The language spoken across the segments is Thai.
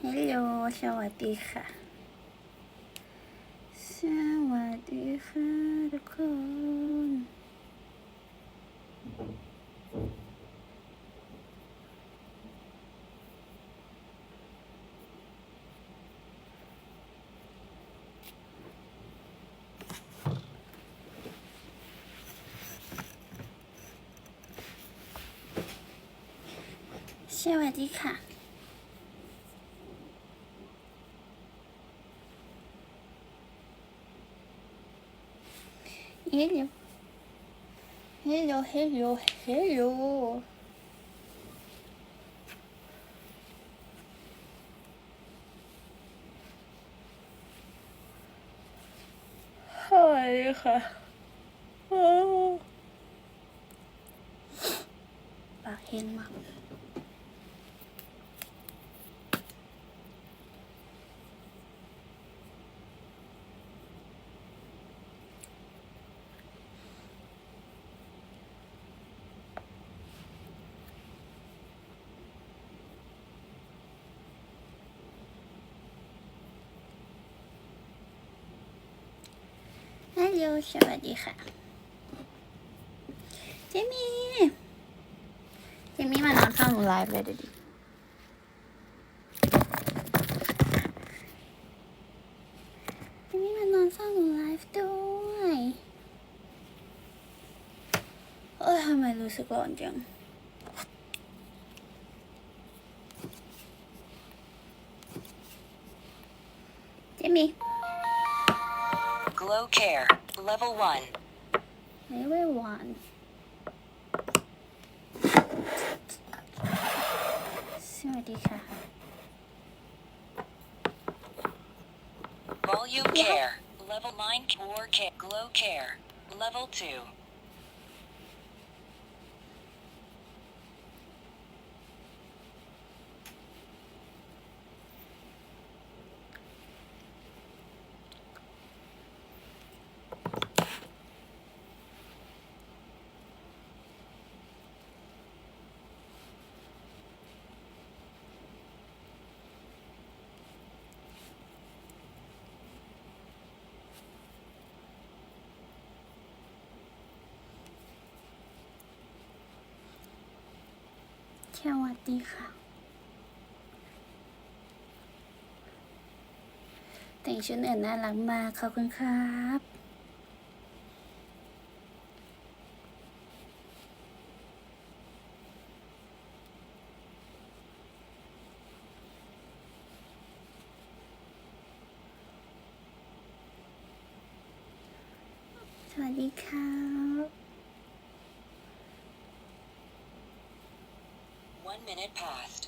ฮัลโหลสวัสดีค่ะสวัสดีค่ะทุกคนสวัสดีค่ะฮัลโหลฮัลโหลฮัลโหลฮัลโหลสวัสดีค่ะปากแห้งมากฮัลโหลสวัสดีค่ะเจมี่มานอนฟังหนูไลฟ์เลยดูดิเจมี่มานอนฟังหนูไลฟ์ด้วยทำไมรู้สึกร้อนจังเจมี่ Glow Care Level 1 Level 1สวัสดีค่ะ Volume Care Level 9 Core Care Glow Care Level 2สวัสดีค่ะแต่งชุดอื่นน่ารักมากขอบคุณครับสวัสดีครับ 1 minute passed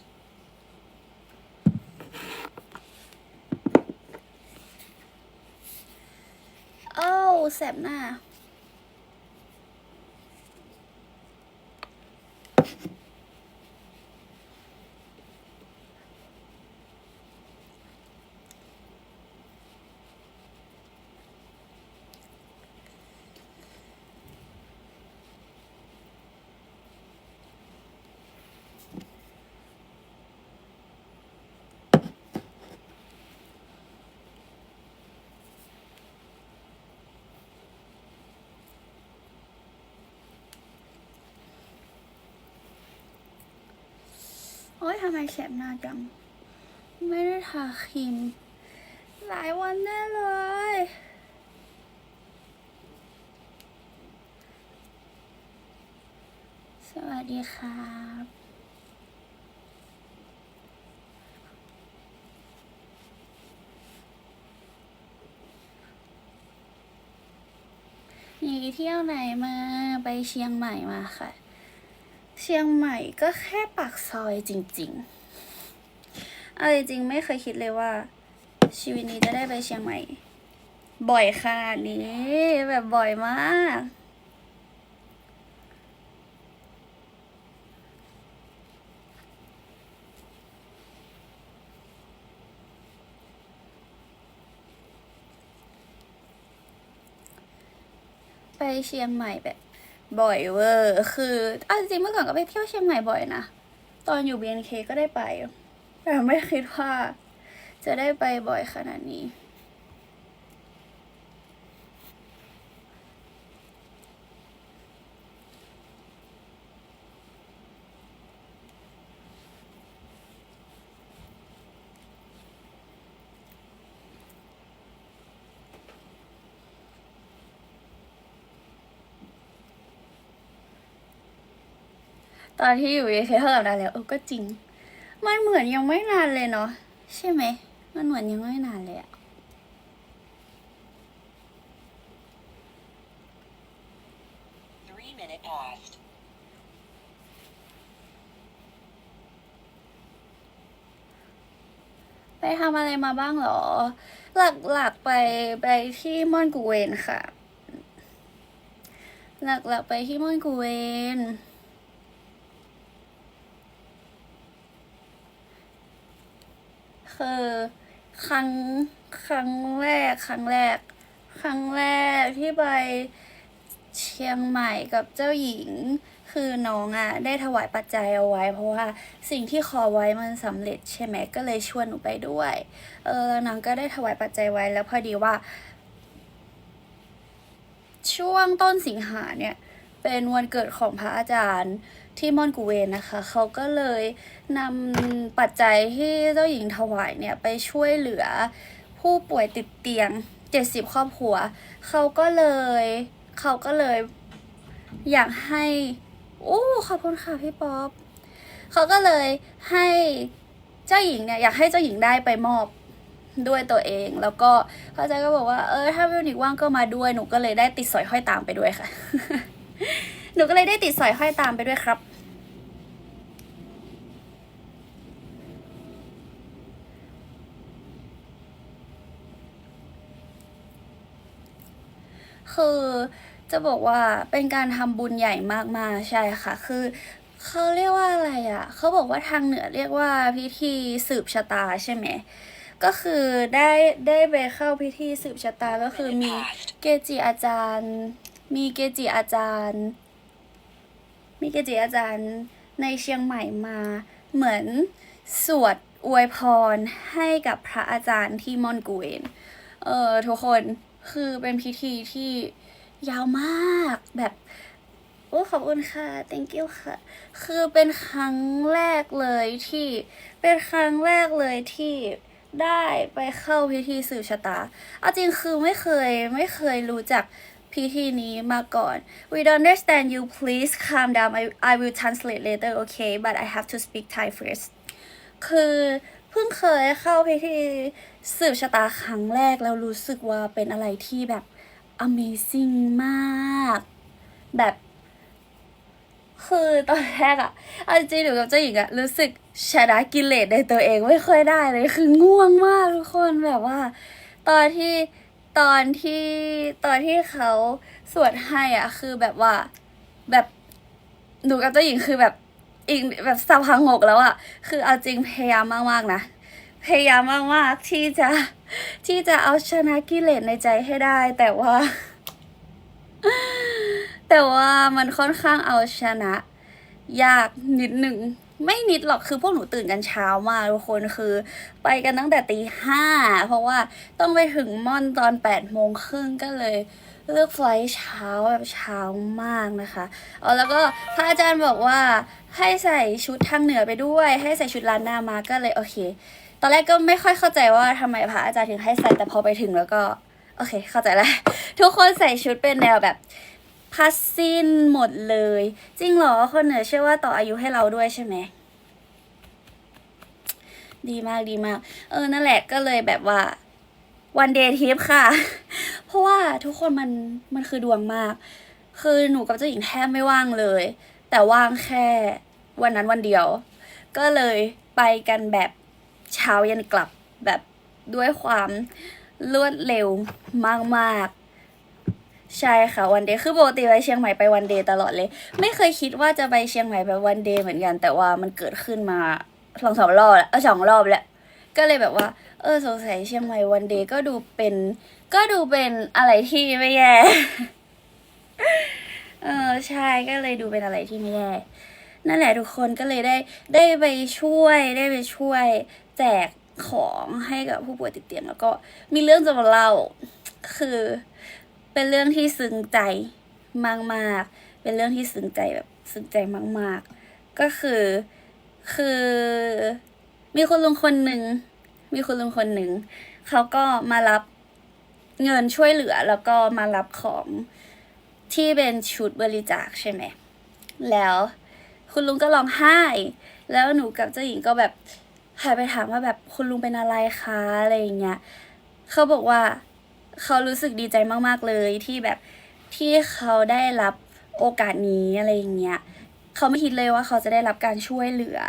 โอ้แสบหน้าโอ้ยทำไมแสบหน้าจังไม่ได้ทาครีมหลายวันแน่เลยสวัสดีครับนี่เที่ยวไหนมาไปเชียงใหม่มาค่ะเชียงใหม่ก็แค่ปากซอยจริงๆเอาจริงๆไม่เคยคิดเลยว่าชีวิตนี้จะได้ไปเชียงใหม่บ่อยขนาดนี้แบบบ่อยมากไปเชียงใหม่แบบบ่อยเวอร์คือเอาจริงๆเมื่อก่อนก็ไปเที่ยวเชียงใหม่บ่อยนะตอนอยู่ BNK ก็ได้ไปแต่ไม่คิดว่า จะได้ไปบ่อยขนาดนี้ ตอนที่อยู่เคเท่ากับนานแล้วก็จริง มันเหมือนยังไม่นานเลยเนาะใช่ไหมมันเหมือนยังไม่นานเลยอะ 3 minutes passed. ไปทำอะไรมาบ้างหรอ หลักๆไปที่ม่อนกูเวนค่ะ หลักๆไปที่ม่อนกูเวนคือครั้งแรกที่ไปเชียงใหม่กับเจ้าหญิง คือน้องอะได้ถวายปัจจัยเอาไว้ เพราะว่าสิ่งที่ขอไว้มันสำเร็จใช่ไหมก็เลยชวนหนูไปด้วยแล้วน้องก็ได้ถวายปัจจัยไว้แล้วพอดีว่า ช่วงต้นสิงหาเนี่ยเป็นวันเกิดของพระอาจารย์ที่ม่อนกูเวนนะคะเขาก็เลยนำปัจจัยที่เจ้าหญิงถวายเนี่ยไปช่วยเหลือผู้ป่วยติดเตียง70ครอบครัวเขาก็เลยอยากให้ขอบคุณค่ะพี่ป๊อปเขาก็เลยให้เจ้าหญิงเนี่ยอยากให้เจ้าหญิงได้ไปมอบด้วยตัวเองแล้วก็พระอาจารย์ก็บอกว่าถ้าวิวนิกว่างก็มาด้วยหนูก็เลยได้ติดสอยห้อยตามไปด้วยค่ะ หนูก็เลยได้ติดสอยห้อยตามไปด้วยครับคือจะบอกว่าเป็นการทำบุญใหญ่มากๆใช่ค่ะคือเขาเรียกว่าอะไรอ่ะเขาบอกว่าทางเหนือเรียกว่าพิธีสืบชะตาใช่ไหมก็คือได้ไปเข้าพิธีสืบชะตาก็คือมีเกจิอาจารย์มีเกจิอาจารย์ในเชียงใหม่มาเหมือนสวดอวยพรให้กับพระอาจารย์ที่ม่อนกูเวนทุกคนคือเป็นพิธีที่ยาวมากแบบขอบคุณค่ะ thank you ค่ะ คือเป็นครั้งแรกเลยที่ได้ไปเข้าพิธีสืบชะตาเอาจริงคือไม่เคยรู้จักพิธีนี้มาก่อน We don't understand you please calm down I will translate later okay but I have to speak Thai first คือเพิ่งเคยเข้าพิธีสืบชะตาครั้งแรกแล้วรู้สึกว่าเป็นอะไรที่แบบ amazing มากแบบคือตอนแรกอะเอาจริงๆหนูกับเจ้าหญิงอะรู้สึกชนะกิเลสในตัวเองไม่ค่อยได้เลยคือง่วงมากทุกคนแบบว่า ตอนที่เขาสวดให้อะคือแบบว่าแบบหนูกับเจ้าหญิงคือแบบอีกแบบสับพังงกแล้วอะคือเอาจริงพยายามมากๆนะพยายามมากๆที่จะเอาชนะกิเลสในใจให้ได้แต่ว่ามันค่อนข้างเอาชนะยากนิดหนึ่งไม่นิดหรอกคือพวกหนูตื่นกันเช้ามากทุกคนคือไปกันตั้งแต่ตี 5เพราะว่าต้องไปถึงม่อนตอน8 โมงครึ่งก็เลยเลือกไฟล์เช้าแบบเช้ามากนะคะแล้วก็พระอาจารย์บอกว่าให้ใส่ชุดทางเหนือไปด้วยให้ใส่ชุดล้านนามาก็เลยโอเคตอนแรกก็ไม่ค่อยเข้าใจว่าทำไมพระอาจารย์ถึงให้ใส่แต่พอไปถึงแล้วก็โอเคเข้าใจแล้วทุกคนใส่ชุดเป็นแนวแบบพัสซินหมดเลยจริงเหรอคนเหนือเชื่อว่าต่ออายุให้เราด้วยใช่ไหมดีมากนั่นแหละก็เลยแบบว่าวันเดย์ทริปค่ะ เพราะว่าทุกคนมันคือดวงมากคือหนูกับเจ้าหญิงแทบไม่ว่างเลยแต่ว่างแค่วันนั้นวันเดียวก็เลยไปกันแบบเช้ายันกลับแบบด้วยความรวดเร็วมากๆใช่ค่ะวันเดย์คือปกติไปเชียงใหม่ไปวันเดย์ตลอดเลยไม่เคยคิดว่าจะไปเชียงใหม่แบบวันเดย์เหมือนกันแต่ว่ามันเกิดขึ้นมา2 รอบแล้ว2 รอบแล้วก็เลยแบบว่าสงสัยเชียงใหม่วันเดย์ก็ดูเป็นอะไรที่ไม่แย่ ใช่ก็เลยดูเป็นอะไรที่ไม่แย่นั่นแหละทุกคนก็เลยได้ไปช่วยแจก ของให้กับผู้ป่วยติดเตียงแล้วก็มีเรื่องจะมาเล่าคือเป็นเรื่องที่ซึ้งใจมากๆเป็นเรื่องที่ซึ้งใจแบบซึ้งใจมากๆก็คือมีคุณลุงคนหนึ่งเขาก็มารับเงินช่วยเหลือแล้วก็มารับของที่เป็นชุดบริจาคใช่ไหมแล้วคุณลุงก็ร้องไห้แล้วหนูกับเจ้าหญิงก็แบบหันไปถามว่าแบบคุณลุงเป็นอะไรคะอะไรอย่างเงี้ยเขาบอกว่าเขารู้สึกดีใจมากๆเลยที่แบบที่เขาได้รับโอกาสนี้อะไรอย่างเงี้ยเขาไม่คิดเลยว่าเขาจะได้รับการช่วยเหลือ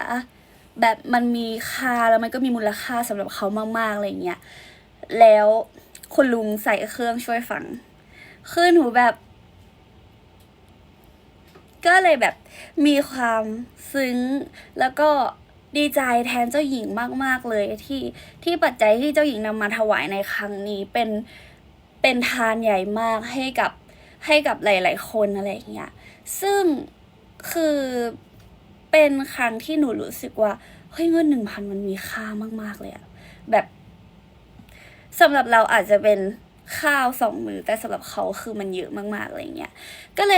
แบบมันมีค่าแล้วมันก็มีมูลค่าสำหรับเขามากๆอะไรอย่างเงี้ยแล้วคุณลุงใส่เครื่องช่วยฟังคือหนูแบบก็เลยแบบมีความซึ้งแล้วก็ดีใจแทนเจ้าหญิงมากๆเลยที่ปัจจัยที่เจ้าหญิงนำมาถวายในครั้งนี้เป็นทานใหญ่มากให้กับหลายๆคนอะไรอย่างเงี้ยซึ่งคือเป็นครั้งที่หนูรู้สึกว่าเฮ้ยเงิน 1,000 มันมีค่ามากๆเลยอะแบบสำหรับเราอาจจะเป็นข้าว2 มื้อแต่สำหรับเขาคือมันเยอะมากๆอะไรเงี้ยก็เ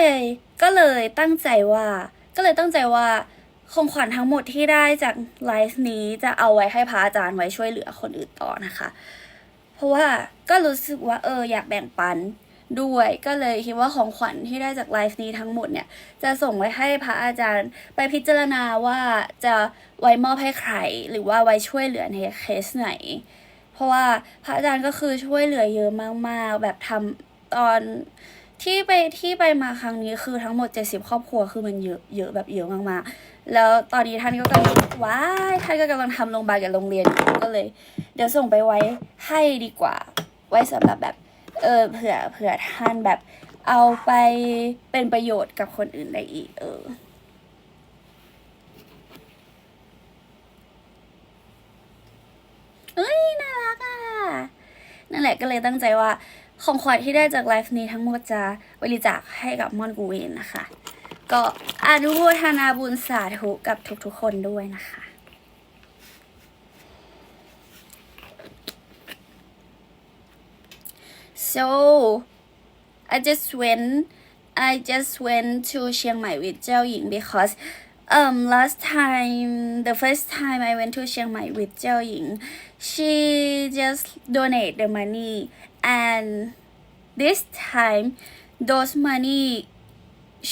ลยตั้งใจว่าของขวัญทั้งหมดที่ได้จากไลฟ์นี้จะเอาไว้ให้พระอาจารย์ไว้ช่วยเหลือคนอื่นต่อนะคะเพราะว่าก็รู้สึกว่าอยากแบ่งปันด้วยก็เลยคิดว่าของขวัญที่ได้จากไลฟ์นี้ทั้งหมดเนี่ยจะส่งไว้ให้พระอาจารย์ไปพิจารณาว่าจะไว้มอบให้ใครหรือว่าไว้ช่วยเหลือในเคสไหนเพราะว่าพระอาจารย์ก็คือช่วยเหลือเยอะมากๆแบบทำตอนที่ไปมาครั้งนี้คือทั้งหมด70 ครอบครัวคือมันเยอะแบบเยอะมากๆแล้วตอนนี้ท่านก็กำลังทำโรงพยาบาลกับโรงเรียนอยู่ก็เลยเดี๋ยวส่งไปไว้ให้ดีกว่าไว้สำหรับแบบเผื่อท่านแบบเอาไปเป็นประโยชน์กับคนอื่นได้อีกน่ารักอ่ะนั่นแหละก็เลยตั้งใจว่าของขวัญที่ได้จากไลฟ์นี้ทั้งหมดจะบริจาคให้กับม่อนกูเวนนะคะก็อนุโมทนาบุญสาธุกับทุกๆคนด้วยนะคะ so I just went to Chiang Mai with เจ้าหญิง because the first time I went to Chiang Mai with เจ้าหญิง she just donate the money and this time those money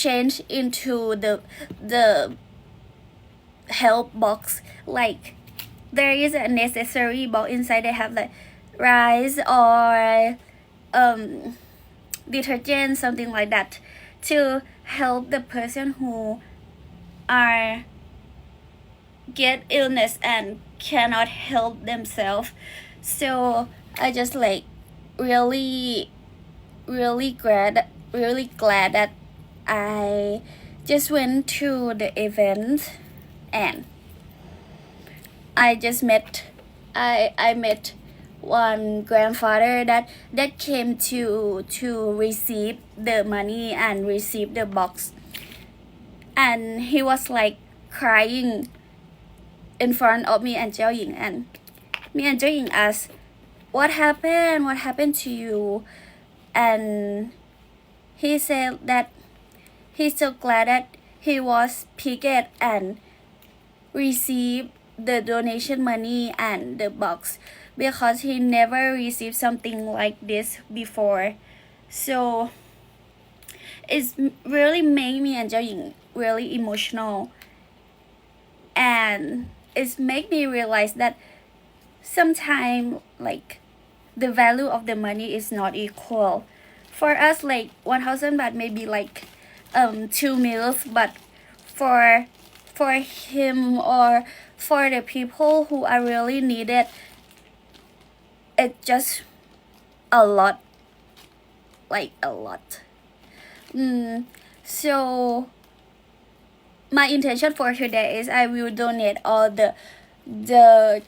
change into the help box like there is a necessary box inside they have like rice or detergent something like that to help the person who are get illness and cannot help themselves so I just like really glad that I just went to the event and I just met I met one grandfather that came to receive the money and receive the box and he was like crying in front of me and เจ้าหญิง and me and เจ้าหญิงasked what happened to you and he said that he's so glad that he was picked and received the donation money and the box because he never received something like this before so it's really made me and เจ้าหญิง really emotional and it's made me realize that sometimes like the value of the money is not equal for us like 1,000 baht may be like 2 meals but for him or for the people who are really needed it's just a lot like a lot so my intention for today is I will donate all the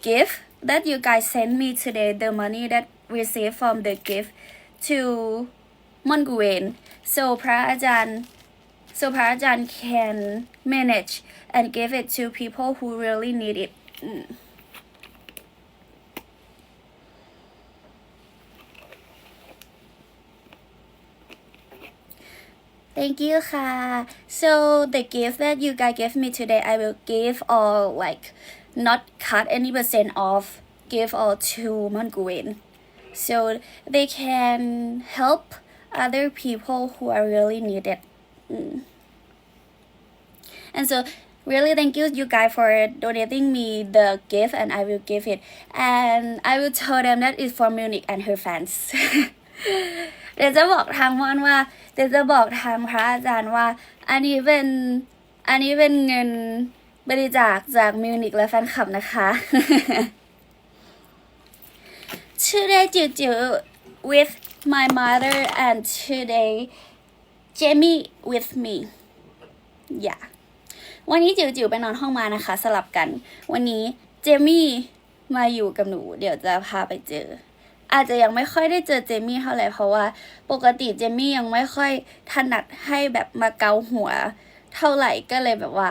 gift that you guys sent me today the money that received from the gift to Monguen so พระอาจารย์ can manage and give it to people who really need it thank you ค่ะ so the gift that you guys gave me today I will give all like not cut any percent off give all to Monguen so they can help other people who are really needed and so really thank you guys for donating me the gift and I will give it and I will tell them that it's for Munich and her fans เดี๋ยวจะบอกทางม่อนว่าเดี๋ยวจะบอกทางพระอาจารย์ว่าอันนี้เป็นเงินบริจาคจากมิวนิกและแฟนคลับนะคะ Today Jiu with my mother and today Jamie with me yeah วันนี้จิ๋วไปนอนห้องมานะคะสลับกันวันนี้เจมี่มาอยู่กับหนูเดี๋ยวจะพาไปเจออาจจะยังไม่ค่อยได้เจอเจมี่เท่าไหร่เพราะว่าปกติเจมี่ยังไม่ค่อยถนัดให้แบบมาเกาหัวเท่าไหร่ก็เลยแบบว่า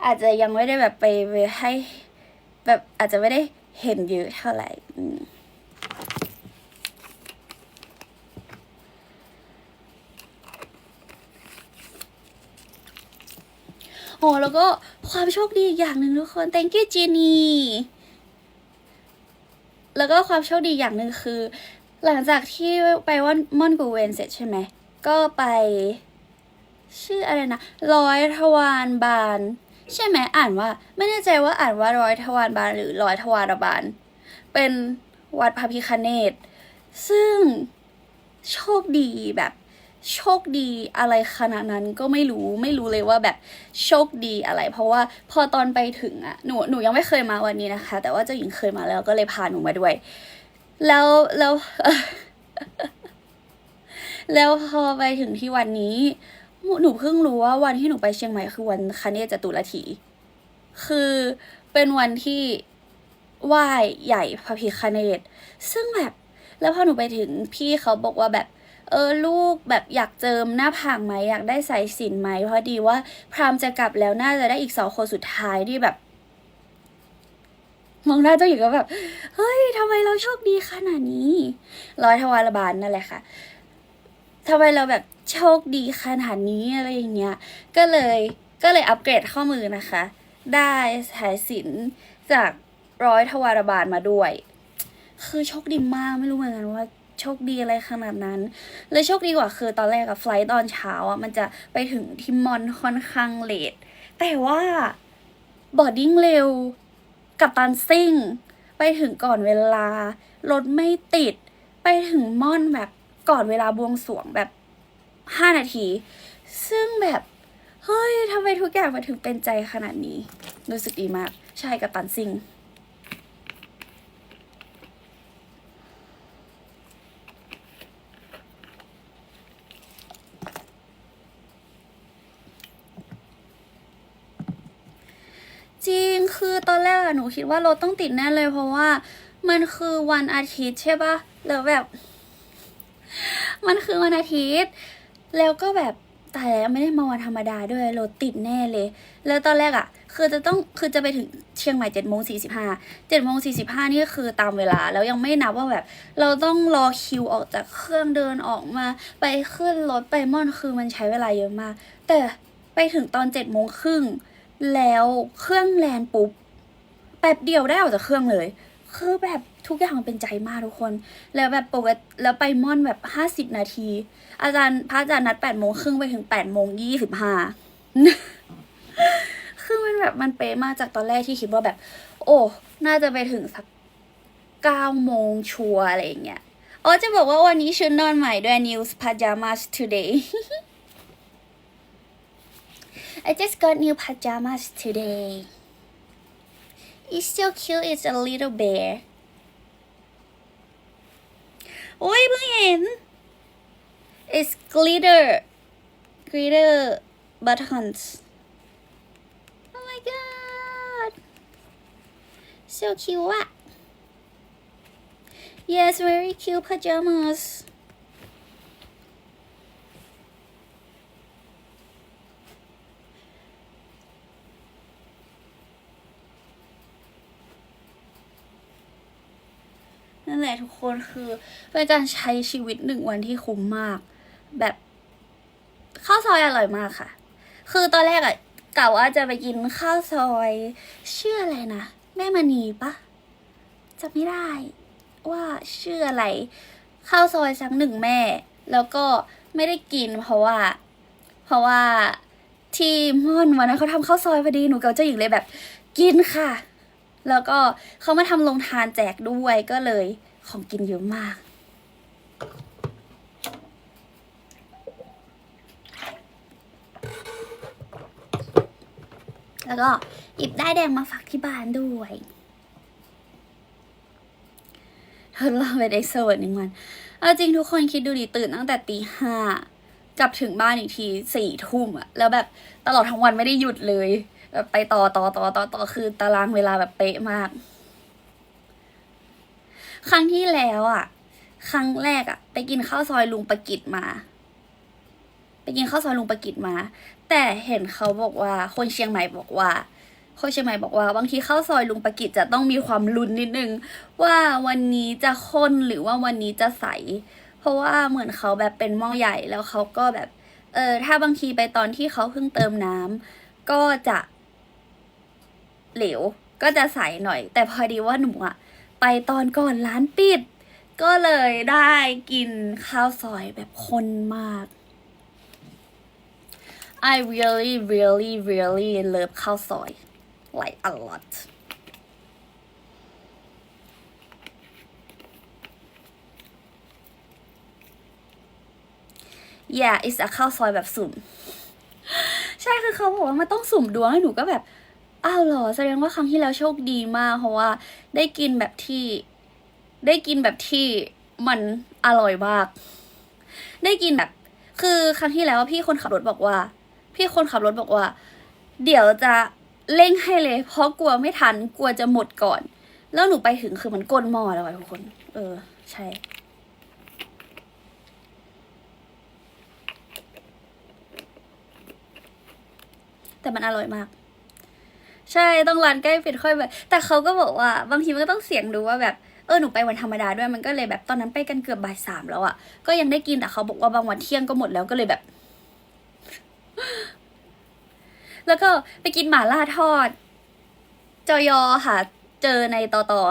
อาจจะยังไม่ได้แบบไปให้แบบอาจจะไม่ได้เห็นเยอะเท่าไหร่โอ้แล้วก็ความโชคดีอีกอย่างหนึ่งทุกคน thank you Jenny แล้วก็ความโชคดีอย่างหนึ่งคือหลังจากที่ไปว่านม่อนกูเวนเสร็จใช่ไหมก็ไปชื่ออะไรนะร้อยทวารบานใช่ไหมอ่านว่าไม่แน่ใจว่าอ่านว่าร้อยทวารบานหรือร้อยทวารบานเป็นวัดพระพิฆเนศซึ่งโชคดีแบบโชคดีอะไรขนาดนั้นก็ไม่รู้เลยว่าแบบโชคดีอะไรเพราะว่าพอตอนไปถึงอ่ะหนูยังไม่เคยมาวันนี้นะคะแต่ว่าเจ้าหญิงเคยมาแล้วก็เลยพาหนูมาด้วยแล้ว แล้วพอไปถึงที่วันนี้หนูเพิ่งรู้ว่าวันที่หนูไปเชียงใหม่คือวันคเนศจตุรถีคือเป็นวันที่ไหว้ใหญ่พระพิฆเนศซึ่งแบบแล้วพอหนูไปถึงพี่เขาบอกว่าแบบลูกแบบอยากเจิมหน้าผากไหมอยากได้สายสิญจน์ไหมเพราะดีว่าพราหมณ์จะกลับแล้วน่าจะได้อีก2 คนสุดท้ายที่แบบมองหน้าเจ้าหญิงก็แบบเฮ้ยทำไมเราโชคดีขนาดนี้ร้อยทวารบานนั่นแหละค่ะทำไมเราแบบโชคดีขนาดนี้อะไรอย่างเงี้ยก็เลยอัปเกรดข้อมือนะคะ ได้สายสิญจน์จากร้อยทวารบานมาด้วยคือโชคดีมากไม่รู้เหมือนกันว่าโชคดีอะไรขนาดนั้นเลยโชคดีกว่าคือตอนแรกอะไฟล์ตอนเช้าอะมันจะไปถึงที่มอนค่อนข้างเลทแต่ว่าบอร์ดิ้งเร็วกับตันซิ่งไปถึงก่อนเวลารถไม่ติดไปถึงม่อนแบบก่อนเวลาบวงสรวงแบบ5 นาทีซึ่งแบบเฮ้ยทำไมทุกอย่างมาถึงเป็นใจขนาดนี้รู้สึกดีมากใช่กับตันซิ่งจริงคือตอนแรกอะหนูคิดว่ารถต้องติดแน่เลยเพราะว่ามันคือวันอาทิตย์ใช่ปะแล้วแบบมันคือวันอาทิตย์แล้วก็แบบตายแล้วไม่ได้มาวันธรรมดาด้วยรถติดแน่เลยแล้วตอนแรกอะคือจะไปถึงเชียงใหม่7:45นี่ก็คือตามเวลาแล้วยังไม่นับว่าแบบเราต้องรอคิวออกจากเครื่องเดินออกมาไปขึ้นรถไปม่อนคือมันใช้เวลาเยอะมากแต่ไปถึงตอน7:30แล้วเครื่องแลนปุ๊บแป๊บเดียวได้ออกจากเครื่องเลยคือแบบทุกอย่างเป็นใจมากทุกคนแล้วแบบปกติแล้วไปม่อนแบบ50 นาทีพระอาจารย์นัด8:30ไปถึง8:25คือมันแบบมันเป๊ะมากจากตอนแรกที่คิดว่าแบบโอ้น่าจะไปถึงสัก9 โมงชัวร์อะไรอย่างเงี้ยอ๋อจะบอกว่าวันนี้ชุดนอนใหม่ด้วย new pajamas today I just got new pajamas today. It's so cute. It's a little bear. โอ้ยเพิ่งเห็น It's glitter buttons. Oh my god. So cute. Ah. Yes, very cute pajamas.นั่นแหละทุกคนคือเป็นการใช้ชีวิต1 วันที่คุ้มมากแบบ ข้าวซอยอร่อยมากค่ะ คือตอนแรกอะกะว่าจะไปกินข้าวซอยชื่ออะไรนะแม่มณีปะจำไม่ได้ว่าชื่ออะไรข้าวซอยสักหนึ่งแม่ แล้วก็ไม่ได้กินเพราะว่าที่ม่อนวันนั้นเขาทำข้าวซอยพอดีหนูกับเจ้าหญิงเลยแบบกินค่ะ แล้วก็เขามาทำโรงทานแจกด้วยก็เลยของกินเยอะมาก แล้วก็หยิบได้แดงมาฝากที่บ้านด้วยทดลองเป็นเอ็กโซเวิร์ด1 วันเอาจริงทุกคนคิดดูดิตื่นตั้งแต่ตี 5กลับถึงบ้านอีกที4 ทุ่มอะแล้วแบบตลอดทั้งวันไม่ได้หยุดเลยแบบไปต่อคือตารางเวลาแบบเป๊ะมาก ครั้งที่แล้วอะครั้งแรกอะไปกินข้าวซอยลุงประกิตมา แต่เห็นเขาบอกว่าคนเชียงใหม่บอกว่าบางทีข้าวซอยลุงประกิตจะต้องมีความลุ้นนิดนึงว่าวันนี้จะข้นหรือว่าวันนี้จะใส เพราะว่าเหมือนเขาแบบเป็นหม้อใหญ่แล้วเขาก็แบบถ้าบางทีไปตอนที่เขาเพิ่งเติมน้ำก็จะเหลวก็จะใสหน่อย แต่พอดีว่าหนูอะไปตอนก่อนร้านปิด ก็เลยได้กินข้าวซอยแบบข้นมาก I really love ข้าวซอย like a lot yeah it's a ข้าวซอยแบบสุ่ม ใช่คือเขาบอกว่ามันต้องสุ่มดวงให้หนูก็แบบอ้าวเหรอแสดงว่าครั้งที่แล้วโชคดีมากเพราะว่าได้กินแบบที่มันอร่อยมาก ได้กินแบบ คือครั้งที่แล้วพี่คนขับรถบอกว่า เดี๋ยวจะเร่งให้เลย เพราะกลัวไม่ทันกลัวจะหมดก่อน แล้วหนูไปถึงคือมันก้นหม้อแล้วอะทุกคน ใช่ แต่มันอร่อยมาก ใช่ต้องร้านใกล้ปิดค่อยแบบแต่เขาก็บอกว่าบางทีมันก็ต้องเสี่ยงดูว่าแบบหนูไปวันธรรมดาด้วยมันก็เลยแบบตอนนั้นไปกันเกือบบ่าย 3แล้วอะก็ยังได้กินแต่เขาบอกว่าบางวันเที่ยงก็หมดแล้วก็เลยแบบ แล้วก็ไปกินหม่าล่าทอด จอยอค่ะ เจอในตอตอ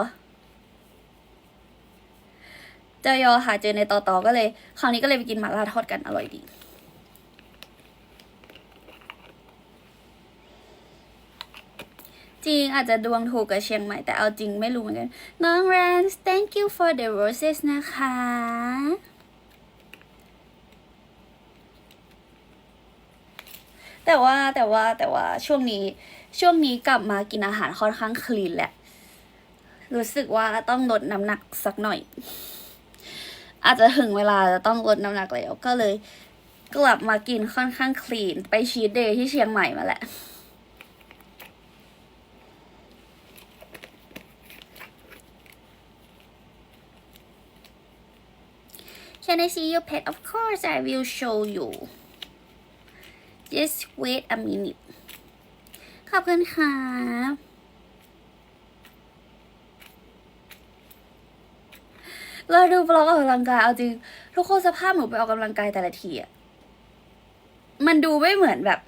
จอยอค่ะเจอในตอตอก็เลยคราวนี้ก็เลยไปกินหม่าล่าทอดกันอร่อยดีจริงอาจจะดวงถูกกับเชียงใหม่แต่เอาจริงไม่รู้เหมือนกันน้องแรน thank you for the roses นะคะแต่ว่าช่วงนี้กลับมากินอาหารค่อนข้างคลีนแหละรู้สึกว่าต้องลดน้ำหนักสักหน่อยอาจจะถึงเวลาจะต้องลดน้ำหนักแล้วก็เลยกลับมากินค่อนข้างคลีนไปชีทเดย์ที่เชียงใหม่มาแหละCan I see your pet? Of course, I will show you. Just wait a minute. ขอบคุณค่ะเราดูบล็อกออกกำลังกายเอาจริงทุกคนสภาพหนูไปออกกำลังกายแต่ละทีอะมันดูไม่เหมือนแบบ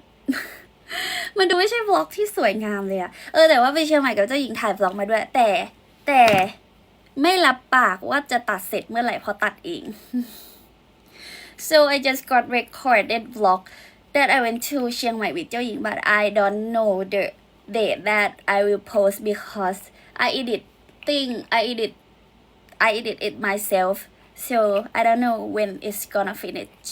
มันดูไม่ใช่บล็อกที่สวยงามเลยอะแต่ว่าไปเชียงใหม่กับเจ้าหญิงถ่ายบล็อกมาด้วย แต่ไม่รับปากว่าจะตัดเสร็จเมื่อไหร่เพราะตัดเอง So I just got recorded vlog that I went to Chiang Mai with เจ้าหญิง but I don't know the date that I will post because I edit it myself so I don't know when it's gonna finish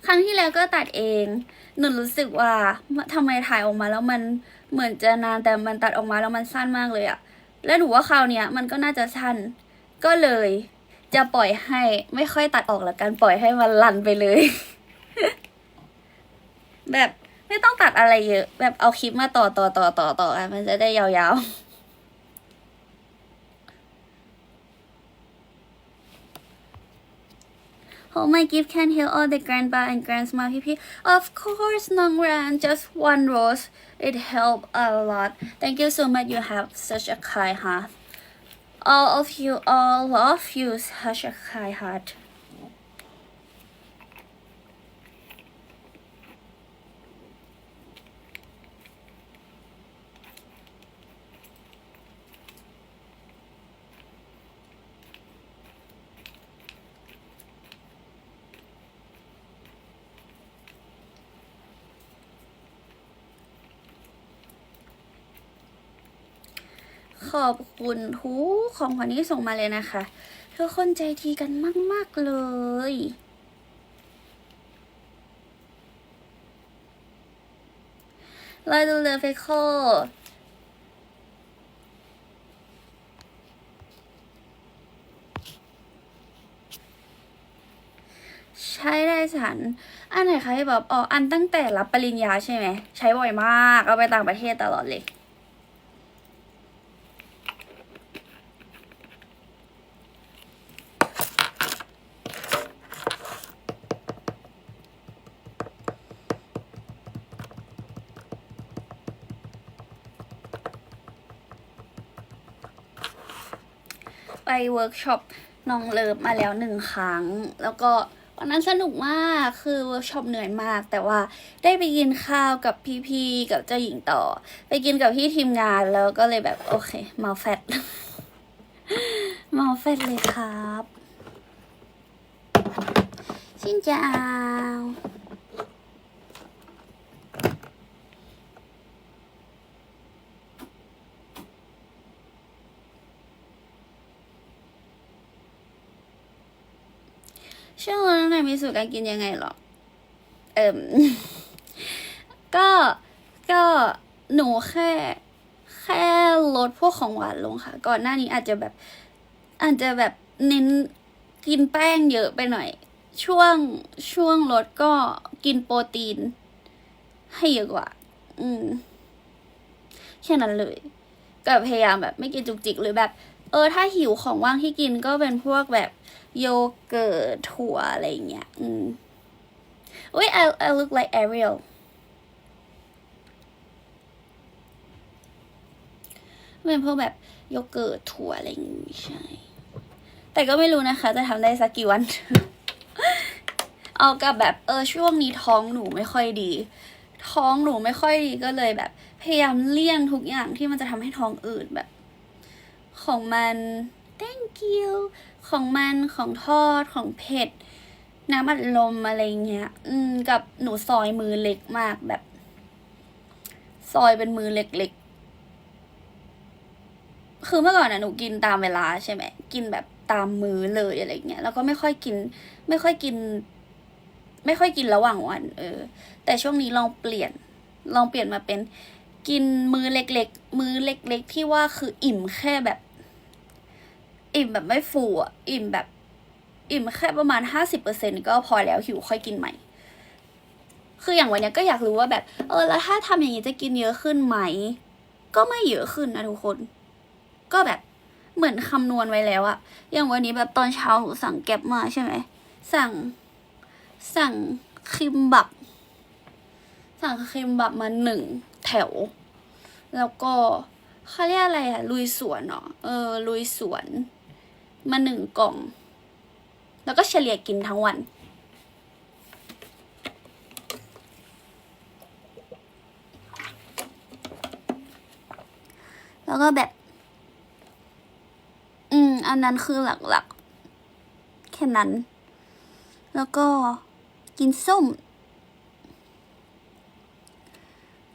ครั้งที่แล้วก็ตัดเองหนูรู้สึกว่าทำไมถ่ายออกมาแล้วมันเหมือนจะนานแต่มันตัดออกมาแล้วมันสั้นมากเลยอะแล้วหนูว่าคราวเนี้ยมันก็น่าจะสั้นก็เลยจะปล่อยให้ไม่ค่อยตัดออกแล้วกันปล่อยให้มันรันไปเลย แบบไม่ต้องตัดอะไรเยอะแบบเอาคลิปมาต่อมันจะได้ยาวๆOh, my gift can heal all the grandpa and grandma PP. Of course, Nong Ran, just one rose. It helped a lot. Thank you so much. You have such a kind heart. all of you such a kind heart ขอบคุณทุกของขวัญที่ส่งมาเลยนะคะทุกคนใจดีกันมากๆเลยเราดูเลเฟโคใช้ได้สันอันไหนคะที่แบบอันตั้งแต่รับปริญญาใช่ไหมใช้บ่อยมากเอาไปต่างประเทศตลอดเลยไปเวิร์กช็อปน้องเลิฟมาแล้ว1 ครั้งแล้วก็วันนั้นสนุกมากคือเวิร์กช็อปเหนื่อยมากแต่ว่าได้ไปกินข้าวกับพี่ๆกับเจ้าหญิงต่อไปกินกับพี่ทีมงานแล้วก็เลยแบบโอเคเมาแฟต เมาแฟตเลยครับชินจ้าวช่วงนั้นนายมีสูตรการกินยังไงหรอ ก็ก็หนูแค่ลดพวกของหวานลงค่ะ ก่อนหน้านี้อาจจะแบบเน้นกินแป้งเยอะไปหน่อย ช่วงลดก็กินโปรตีน ให้เยอะกว่า แค่นั้นเลย ก็พยายามแบบไม่กินจุกจิกหรือแบบถ้าหิวของว่างที่กินก็เป็นพวกแบบโยเกิร์ตถั่วอะไรอย่างเงี้ยอุ้ย I look like Ariel เป็นพวกแบบโยเกิร์ตถั่วอะไรอย่างงี้ใช่แต่ก็ไม่รู้นะคะจะทำได้สักกี่วัน เอากับแบบช่วงนี้ท้องหนูไม่ค่อยดี ท้องหนูไม่ค่อยดีก็เลยแบบพยายามเลี่ยงทุกอย่างที่มันจะทำให้ท้องอืดแบบ ของมัน thank you ของทอดของเผ็ดน้ำอัดลมอะไรเงี้ยกับหนูซอยมือเล็กมากแบบ ซอยเป็นมือเล็กๆคือเมื่อก่อนหนูกินตามเวลาใช่ไหมกินแบบตามมือเลยอะไรเงี้ยแล้วก็ไม่ค่อยกินระหว่างวันแต่ช่วงนี้ลองเปลี่ยนมาเป็นกินมือเล็กๆที่ว่าคืออิ่มแค่แบบอิ่มแบบไม่ฟูอ่ะอิ่มแค่ประมาณ50%ก็พอแล้วหิวค่อยกินใหม่คืออย่างวันนี้ก็อยากรู้ว่าแบบแล้วถ้าทำอย่างนี้จะกินเยอะขึ้นไหมก็ไม่เยอะขึ้นนะทุกคนก็แบบเหมือนคำนวณไว้แล้วอะอย่างวันนี้แบบตอนเช้าหนูสั่งแก๊ปมาใช่ไหมสั่งคิมบับมา1 แถวแล้วก็เขาเรียกอะไรอะลุยสวนเนาะลุยสวนมา1 กล่องแล้วก็เฉลี่ยกินทั้งวันแล้วก็แบบอันนั้นคือหลักๆแค่นั้นแล้วก็กินส้ม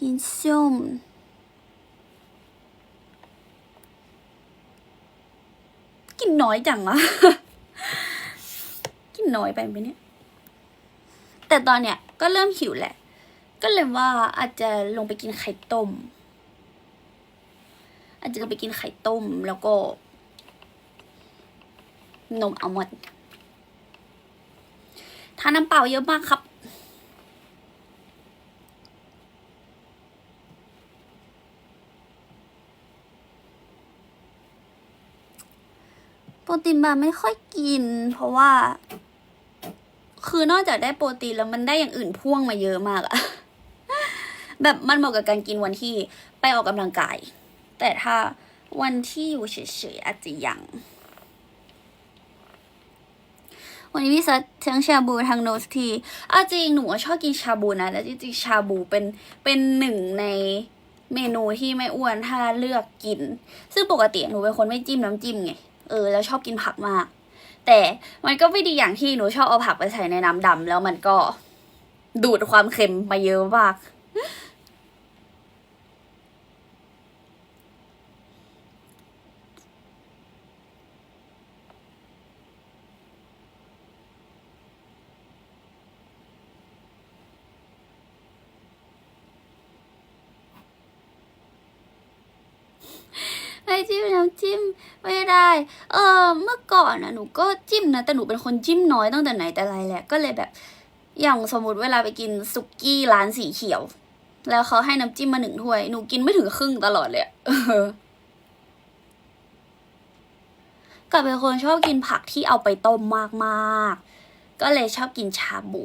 กินน้อยจังอะ กินน้อยไปไหมเนี่ยแต่ตอนเนี้ยก็เริ่มหิวแหละก็เลยว่าอาจจะลงไปกินไข่ต้มแล้วก็นมอัลมอนด์ทานน้ำเปล่าเยอะมากครับโปรตีนบาร์ไม่ค่อยกินเพราะว่าคือนอกจากได้โปรตีนแล้วมันได้อย่างอื่นพ่วงมาเยอะมากอะ แบบมันเหมาะกับการกินวันที่ไปออกกำลังกายแต่ถ้า วันที่อยู่เฉยๆอาจจะยังวันนี้พี่ซัดทั้งชาบูทั้งโนสทีเอาจริงหนูชอบกินชาบูนะแล้วจริงๆชาบูเป็นหนึ่งในเมนูที่ไม่อ้วนถ้าเลือกกิน ซึ่งปกติหนูเป็นคนไม่จิ้มน้ำจิ้มไงแล้วชอบกินผักมาก แต่มันก็ไม่ดีอย่างที่หนูชอบเอาผักไปใส่ในน้ำดำแล้วมันก็ดูดความเค็มมาเยอะมากไม่จิ้มน้ำจิ้มไม่ได้ เมื่อก่อนนะหนูก็จิ้มนะแต่หนูเป็นคนจิ้มน้อยตั้งแต่ไหนแต่ไรแหละก็เลยแบบ อย่างสมมติเวลาไปกินสุกี้ร้านสีเขียว แล้วเขาให้น้ำจิ้มมา1 ถ้วยหนูกินไม่ถึงครึ่งตลอดเลยกลับเป็นคนชอบกินผักที่เอาไปต้มมากๆก็เลยชอบกินชาบู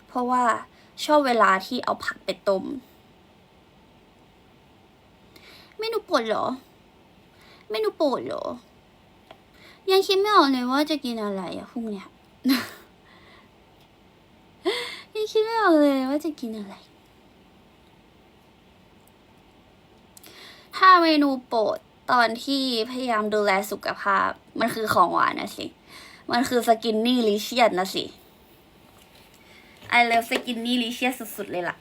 เพราะว่าชอบเวลาที่เอาผักไปต้มเมนูโปรดเหรอเมนูโปรดเหรอยังคิดไม่ออกเลยว่าจะกินอะไรอะพรุ่งเนี้ย ยังคิดไม่ออกเลยว่าจะกินอะไรถ้าเมนูโปรดตอนที่พยายามดูแลสุขภาพมันคือของหวานนะสิมันคือสกินนี่ลิเชียสนะสิ I love สกินนี่ลิเชียสสุดๆเลยล่ะ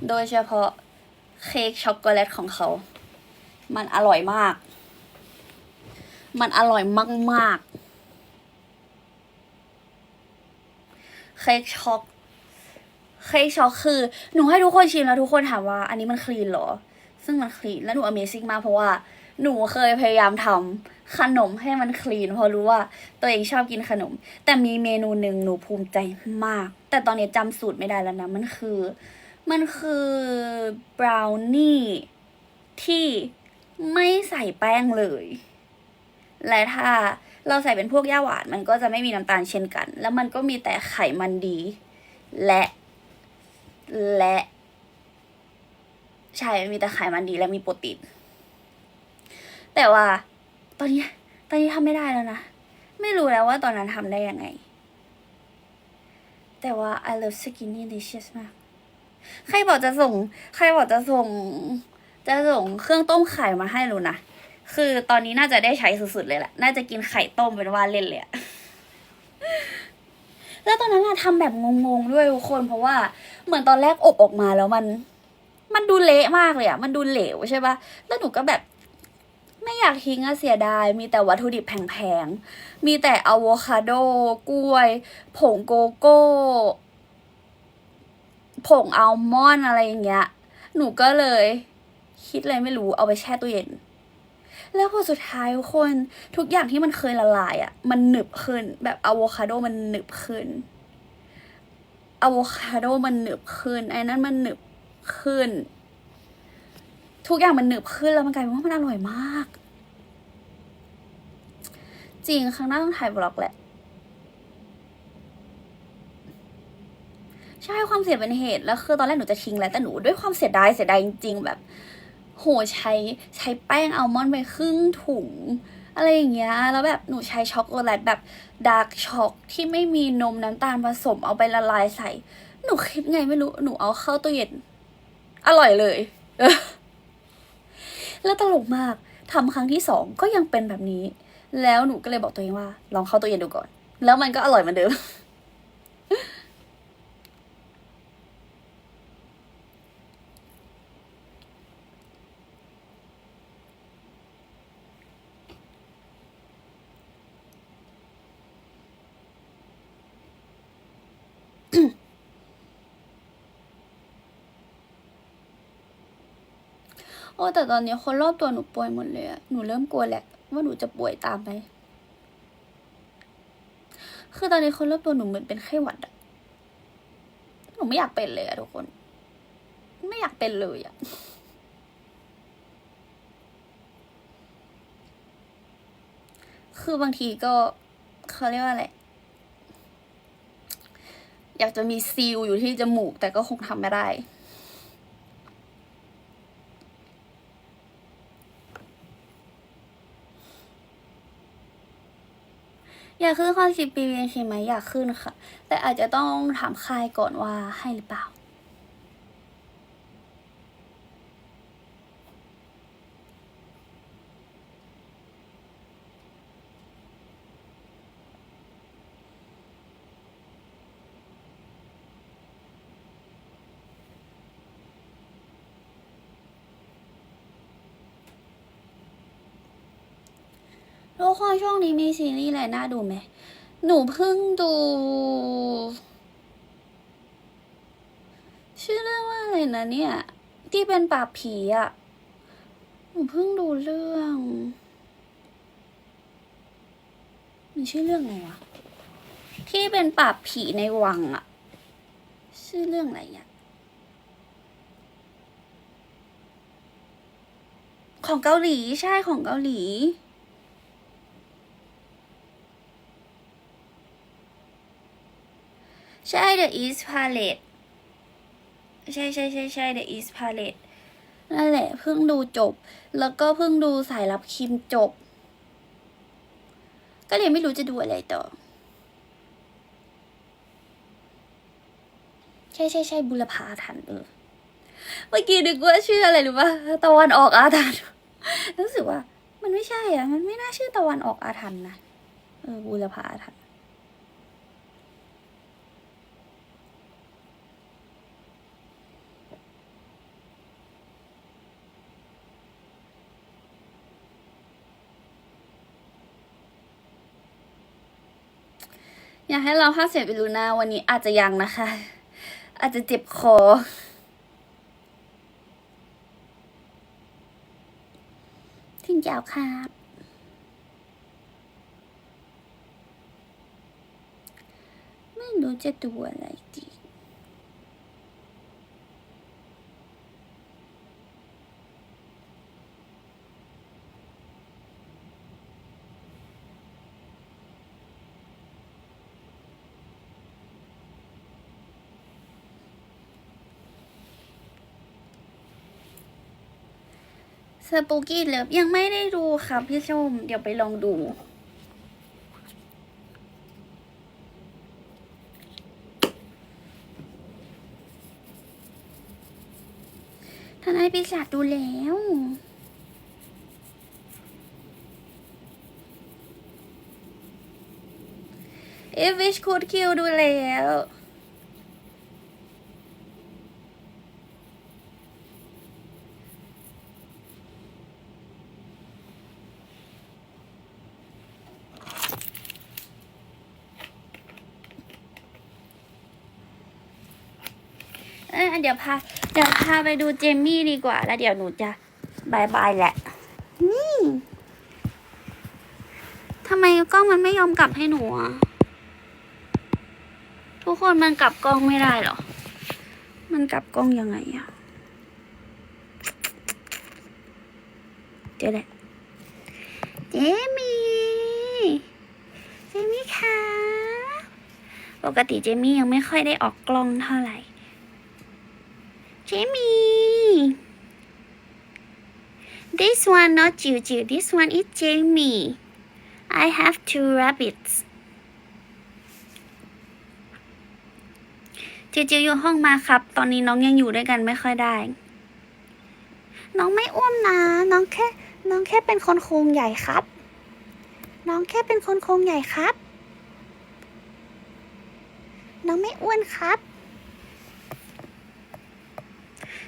โดยเฉพาะเค้กช็อกโกแลตของเขามันอร่อยมากมันอร่อยมากๆเค้กช็อกคือหนูให้ทุกคนชิมแล้วทุกคนถามว่าอันนี้มันคลีนเหรอซึ่งมันคลีนแล้วหนู Amazing มากเพราะว่าหนูเคยพยายามทำขนมให้มันคลีนเพราะรู้ว่าตัวเองชอบกินขนมแต่มีเมนูหนึ่งหนูภูมิใจมากแต่ตอนนี้จำสูตรไม่ได้แล้วนะมันคือบราวนี่ที่ไม่ใส่แป้งเลยและถ้าเราใส่เป็นพวกย่าหวานมันก็จะไม่มีน้ำตาลเช่นกันแล้วมันก็มีแต่ไขมันดีและใช่มีแต่ไขมันดีและมีโปรตีนแต่ว่าตอนนี้ทำไม่ได้แล้วนะไม่รู้แล้วว่าตอนนั้นทำได้ยังไงแต่ว่า I love skinny delicious มากใครบอกจะส่งเครื่องต้มไข่มาให้หนูนะคือตอนนี้น่าจะได้ใช้สุดๆเลยแหละน่าจะกินไข่ต้มเป็นว่าเล่นเลยอะแล้วตอนนั้นอะทำแบบงงๆด้วยทุกคนเพราะว่าเหมือนตอนแรกอบออกมาแล้วมันดูเละมากเลยอะมันดูเหลวใช่ปะแล้วหนูก็แบบไม่อยากทิ้งอะเสียดายมีแต่วัตถุดิบแพงๆมีแต่อะโวคาโดกล้วยผงโกโก้ผงอัลมอนด์อะไรอย่างเงี้ยหนูก็เลยคิดอะไรไม่รู้เอาไปแช่ตู้เย็นแล้วพอสุดท้ายทุกคนทุกอย่างที่มันเคยละลายอ่ะมันหนึบขึ้นแบบอะโวคาโดมันหนึบขึ้นอะโวคาโดมันหนึบขึ้นไอ้นั่นมันหนึบขึ้นทุกอย่างมันหนึบขึ้นแล้วมันกลายเป็นว่ามันอร่อยมากจริงครั้งหน้าต้องถ่ายบล็อกแหละใช่ความเสียเป็นเหตุแล้วคือตอนแรกหนูจะทิ้งแล้วแต่หนูด้วยความเสียดายจริงๆแบบโหใช้แป้งอัลมอนด์ไปครึ่งถุงอะไรอย่างเงี้ยแล้วแบบหนูใช้ช็อกโกแลตแบบดาร์กช็อกที่ไม่มีนมน้ำตาลผสมเอาไปละลายใส่หนูคิดไงไม่รู้หนูเอาเข้าตู้เย็นอร่อยเลยแล้วตลกมากทำครั้งที่2ก็ยังเป็นแบบนี้แล้วหนูก็เลยบอกตัวเองว่าลองเข้าตู้เย็นดูก่อนแล้วมันก็อร่อยเหมือนเดิมโอ้แต่ตอนนี้คนรอบตัวหนูป่วยหมดเลยอะหนูเริ่มกลัวแหละว่าหนูจะป่วยตามไปคือตอนนี้คนรอบตัวหนูเหมือนเป็นไข้หวัดอะหนูไม่อยากเป็นเลยอะทุกคนไม่อยากเป็นเลยอะคือบางทีก็เขาเรียกว่าอะไรอยากจะมีซีลอยู่ที่จมูกแต่ก็คงทำไม่ได้ อยากขึ้นคอน10 ปีเใช่ไหมอยากขึ้นค่ะ แต่อาจจะต้องถามค่ายก่อนว่าให้หรือเปล่าทุกคนช่วงนี้มีซีรีส์อะไรน่าดูไหมหนูเพิ่งดู ชื่อเรื่องว่าอะไรนะเนี่ย ที่เป็นปราบผีอ่ะหนูเพิ่งดูเรื่องมันชื่อเรื่องอะไรวะที่เป็นปราบผีในวังอ่ะชื่อเรื่องอะไรอ่ะของเกาหลีใช่ของเกาหลี ใช่ The East Palace ใช่The East Palace นั่นแหละเพิ่งดูจบ แล้วก็เพิ่งดูสายลับคิมจบ ก็เลยไม่รู้จะดูอะไรต่อ ใช่บุรพาอาถรรพ์เมื่อกี้นึกว่าชื่ออะไรหรือว่าตะวันออกอาถรรพ์รู้สึกว่า มันไม่ใช่อ่ะ มันไม่น่าชื่อตะวันออกอาถรรพ์นะบุรพาอาถรรพ์อยากให้เรา5 เสียงไปลูน่าวันนี้อาจจะยังนะคะ อาจจะเจ็บคอทิ้งยาวครับไม่รู้จะดูอะไรดีสปูกี้เลิฟยังไม่ได้ดูครับพี่ชม เดี๋ยวไปลองดูทนายปีศาจดูแล้วIf Wish Could Kill ดูแล้วเดี๋ยวพาไปดูเจมี่ดีกว่า แล้วเดี๋ยวหนูจะบายแหละนี่ทำไมกล้องมันไม่ยอมกลับให้หนูอ่ะทุกคนมันกลับกล้องไม่ได้หรอ มันกลับกล้องยังไงอะเดี๋ยวแหละเจมี่ค่ะปกติเจมี่ยังไม่ค่อยได้ออกกล้องเท่าไหร่เจมี่ This one not Jiu this one is Jamie I have 2 rabbits จิวอยู่ห้องมาครับ ตอนนี้น้องยังอยู่ด้วยกันไม่ค่อยได้ น้องไม่อ้วนนะ น้องแค่เป็นคนโครงใหญ่ครับ น้องแค่เป็นคนโครงใหญ่ครับ น้องไม่อ้วนครับ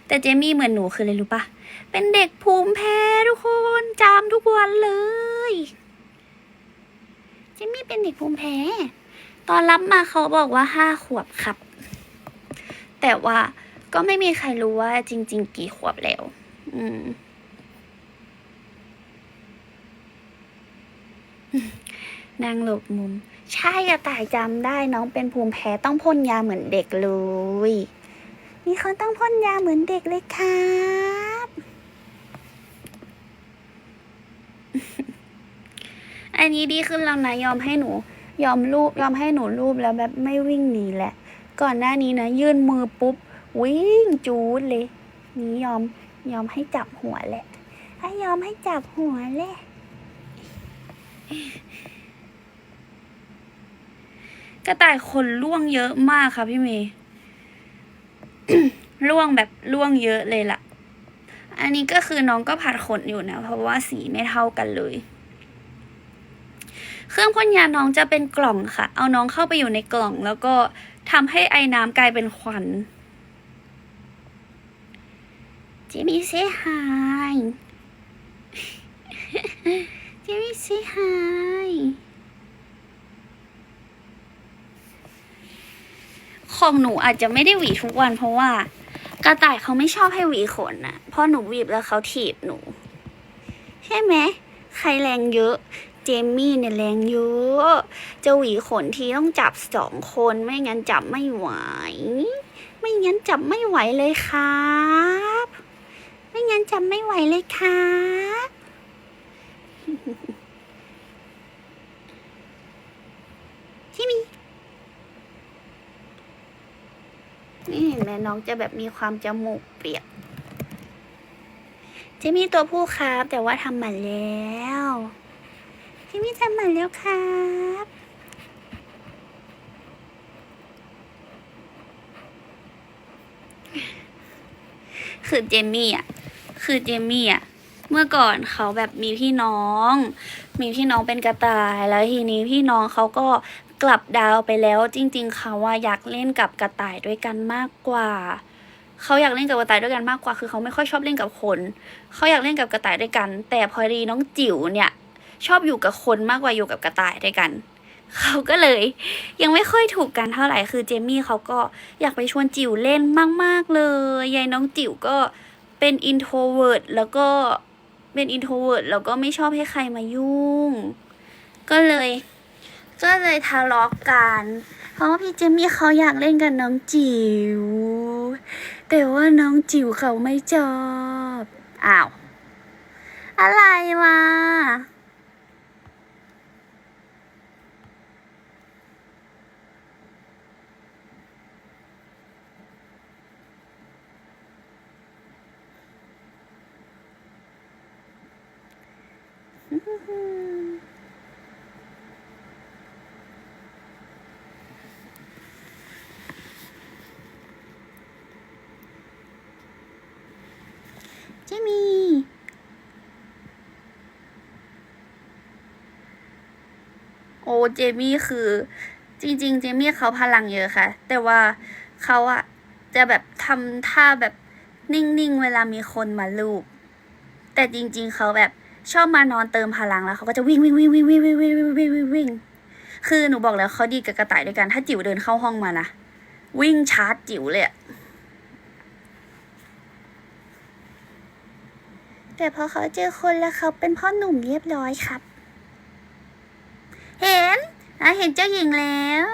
แต่เจมี่เหมือนหนูคืออะไรรู้ปะเป็นเด็กภูมิแพ้ทุกคนจามทุกวันเลย เจมี่เป็นเด็กภูมิแพ้ ตอนรับมาเขาบอกว่า5 ขวบครับ แต่ว่าก็ไม่มีใครรู้ว่าจริงๆกี่ขวบแล้วนางหลบมุม ใช่อะต่ายจำได้น้องเป็นภูมิแพ้ต้องพ่นยาเหมือนเด็กเลยนี่เขาต้องพ่นยาเหมือนเด็กเลยครับอันนี้ดีขึ้นแล้วนะยอมให้หนูยอมให้หนูรูปแล้วแบบไม่วิ่งหนีแหละก่อนหน้านี้นะยื่นมือปุ๊บวิ่งจูดเลยนี่ยอมให้จับหัวแหละยอมให้จับหัวแหละ กระต่ายขนร่วงเยอะมากค่ะพี่เมย์ ร่วงแบบร่วงเยอะเลยล่ะ อันนี้ก็คือน้องก็ผัดขนอยู่นะเพราะว่าสีไม่เท่ากันเลย เครื่องพ่นยาน้องจะเป็นกล่องค่ะ เอาน้องเข้าไปอยู่ในกล่องแล้วก็ทำให้ไอ้น้ำกลายเป็นควันจิมี่เซฮายจิมี่เซฮายของหนูอาจจะไม่ได้หวีทุกวันเพราะว่ากระต่ายเขาไม่ชอบให้หวีขนน่ะเพราะหนูหวีบแล้วเขาถีบหนู ใช่ไหมใครแรงเยอะเจมมี่เนี่ยแรงเยอะจะหวีขนทีต้องจับ2 คนไม่งั้นจับไม่ไหวไม่งั้นจับไม่ไหวเลยครับไม่งั้นจับไม่ไหวเลยครับที่มีนี่เห็นไหมน้องจะแบบมีความจมูกเปียกเจมี่ตัวผู้ครับแต่ว่าทำหมันแล้วเจมี่ทำหมันแล้วครับคือเจมี่อ่ะเมื่อก่อนเขาแบบมีพี่น้องเป็นกระต่ายแล้วทีนี้พี่น้องเขาก็กลับดาวไปแล้วจริงๆเขาว่าอยากเล่นกับกระต่ายด้วยกันมากกว่าเขาอยากเล่นกับกระต่ายด้วยกันมากกว่าคือเขาไม่ค่อยชอบเล่นกับคนเขาอยากเล่นกับกระต่ายด้วยกันแต่พอดีน้องจิ๋วเนี่ยชอบอยู่กับคนมากกว่าอยู่กับกระต่ายด้วยกันเขาก็เลยยังไม่ค่อยถูกกันเท่าไหร่คือเจมี่เขาก็อยากไปชวนจิ๋วเล่นมากๆเลยยายน้องจิ๋วก็เป็นอินโทรเวิร์ตแล้วก็ไม่ชอบให้ใครมายุ่งก็เลยทะเลาะกันเพราะว่าพี่เจมี่เขาอยากเล่นกับน้องจิ๋วแต่ว่าน้องจิ๋วเขาไม่ชอบอ้าวอะไรวะเจมี่โอ้เจมี่คือจริงๆเจมี่เขาพลังเยอะค่ะแต่ว่าเขาอะจะแบบทำท่าแบบนิ่งๆเวลามีคนมาลูบแต่จริงๆเขาแบบชอบมานอนเติมพลังแล้วเขาก็จะวิ่งคือหนูบอกแล้วเขาดีกับกระต่ายด้วยกันถ้าจิ๋วเดินเข้าห้องมานะวิ่งชาร์จจิ๋วเลยอะแต่พอเขาเจอคนแล้วเขาเป็นพ่อหนุ่มเรียบร้อยครับเห็นเจ้าหญิงแล้ว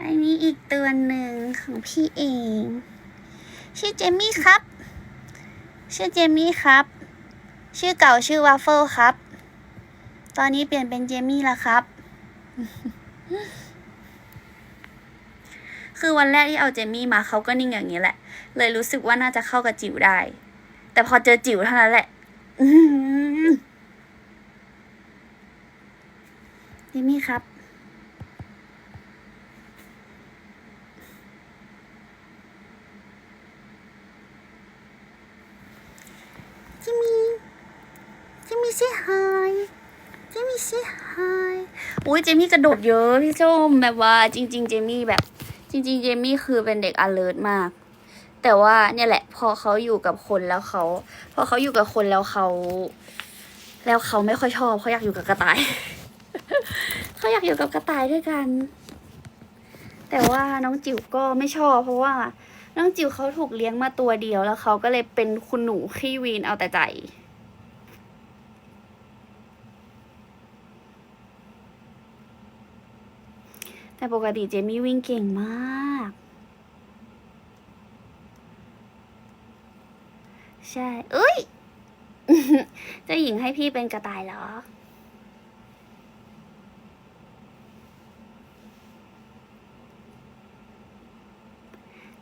อันนี้อีกตัวหนึ่งของพี่เองชื่อเจมี่ครับชื่อเก่าชื่อวาฟเฟิลครับตอนนี้เปลี่ยนเป็นเจมี่แล้วครับ คือวันแรกที่เอาเจมี่มาเขาก็นิ่งอย่างนี้แหละเลยรู้สึกว่าน่าจะเข้ากับจิ๋วได้แต่พอเจอจิ๋วเท่านั้นแหละเจมี่ครับเจมี่say hi เจมี่say hi อุ้ยเจมี่กระโดดเยอะพี่ส้มแบบว่าจริงๆเจมี่คือเป็นเด็ก alert มากแต่ว่าเนี่ยแหละพอเขาอยู่กับคนแล้วเขาไม่ค่อยชอบเขาอยากอยู่กับกระต่าย เขาอยากอยู่กับกระต่ายด้วยกันแต่ว่าน้องจิ๋วก็ไม่ชอบเพราะว่าน้องจิ๋วเขาถูกเลี้ยงมาตัวเดียวแล้วเขาก็เลยเป็นคุณหนูขี้วีนเอาแต่ใจแต่ปกติเจมี่วิ่งเก่งมากใช่เอ้ย เจ้าหญิงให้พี่เป็นกระต่ายเหรอ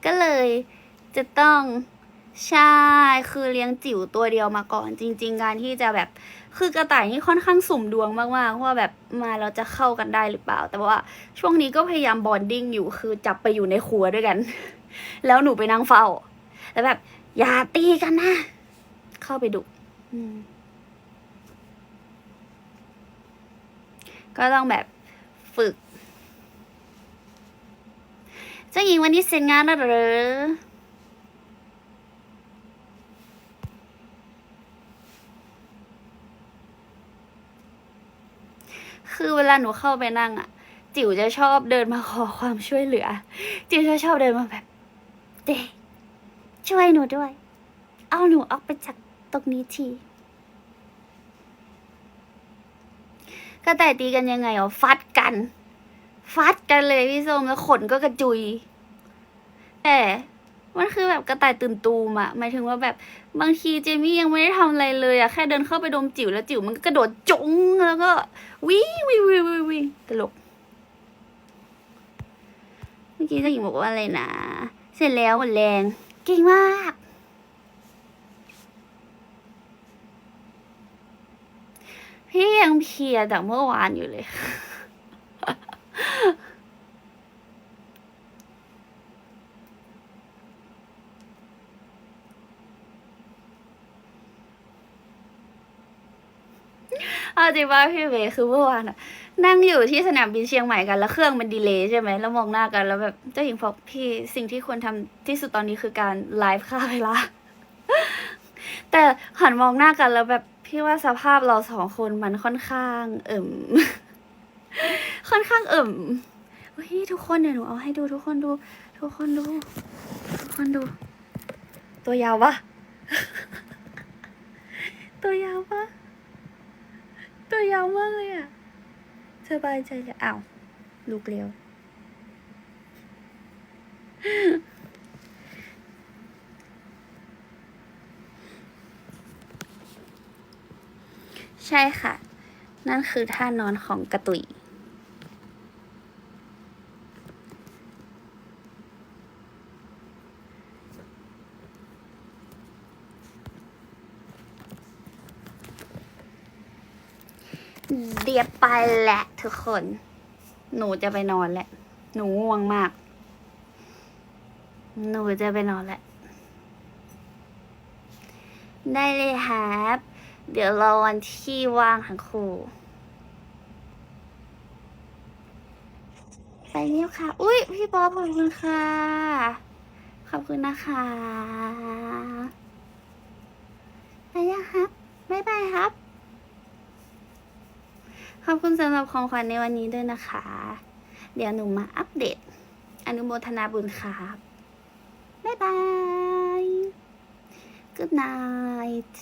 ก็เลยจะต้อง ใช่ คือเลี้ยงจิ๋วตัวเดียวมาก่อน จริง ๆ การที่จะแบบ คือกระต่ายนี่ค่อนข้างสุ่มดวงมากๆว่าแบบมาเราจะเข้ากันได้หรือเปล่า แต่ว่าช่วงนี้ก็พยายามบอนดิ้งอยู่ คือจับไปอยู่ในครัวด้วยกัน แล้วหนูไปนั่งเฝ้า แล้วแบบ อย่าตีกันนะ เข้าไปดุก็ต้องแบบฝึก เจ้าหญิงวันนี้เสร็จงานแล้วเหรอ คือเวลาหนูเข้าไปนั่งอ่ะ จิ๋วจะชอบเดินมาขอความช่วยเหลือ จิ๋วจะชอบเดินมาแบบเด็กช่วยหนูด้วย เอาหนูออกไปจากตรงนี้ทีกระต่ายตีกันยังไงอ๋อฟัดกันเลยพี่ส้มแล้วขนก็กระจุย แต่มันคือแบบกระต่ายตื่นตูมอะหมายถึงว่าแบบบางทีเจมี่ยังไม่ได้ทำอะไรเลยอะแค่เดินเข้าไปดมจิ๋วแล้วจิ๋วมันก็กระโดดจุ้งแล้วก็วิ่งตลกเมื่อกี้เจ้าหญิงบอกว่าอะไรนะเสร็จแล้วหมดแรงเก่งมากพี่ยังเพลียจากเมื่อวานอยู่เลยเอาจริงว่าพี่เวย์คือเมื่อวานอะนั่งอยู่ที่สนามบินเชียงใหม่กันแล้วเครื่องมันดีเลย์ใช่ไหมแล้วมองหน้ากันแล้วแบบเจ้าหญิงบอกพี่สิ่งที่ควรทำที่สุดตอนนี้คือการไลฟ์ค่าเวลา แต่หันมองหน้ากันแล้วแบบพี่ว่าสภาพเราสองคนมันค่อนข้าง ค่อนข้างเฮ้ยทุกคนเดี๋ยวหนูเอาให้ดูทุกคนดู ตัวยาวปะ ตัวยาวปะ ตัวยาวมากเลยอ่ะสบายใจเลยอ้าวลูกเร็ว ใช่ค่ะ นั่นคือท่านอนของกระตุยเดียบไปแหละทุกคน หนูจะไปนอนแหละ หนูง่วงมาก หนูจะไปนอนแหละ ได้เลยครับ เดี๋ยวรอวันที่ว่างทั้งคู่ไปเรียบค่ะ อุ้ยพี่ป๊อปขอบคุณค่ะ ขอบคุณนะคะไปยังครับบ๊ายบายครับ ขอบคุณสำหรับของขวัญในวันนี้ด้วยนะคะ เดี๋ยวหนูมาอัปเดต อนุโมทนาบุญครับบ๊ายบาย Good night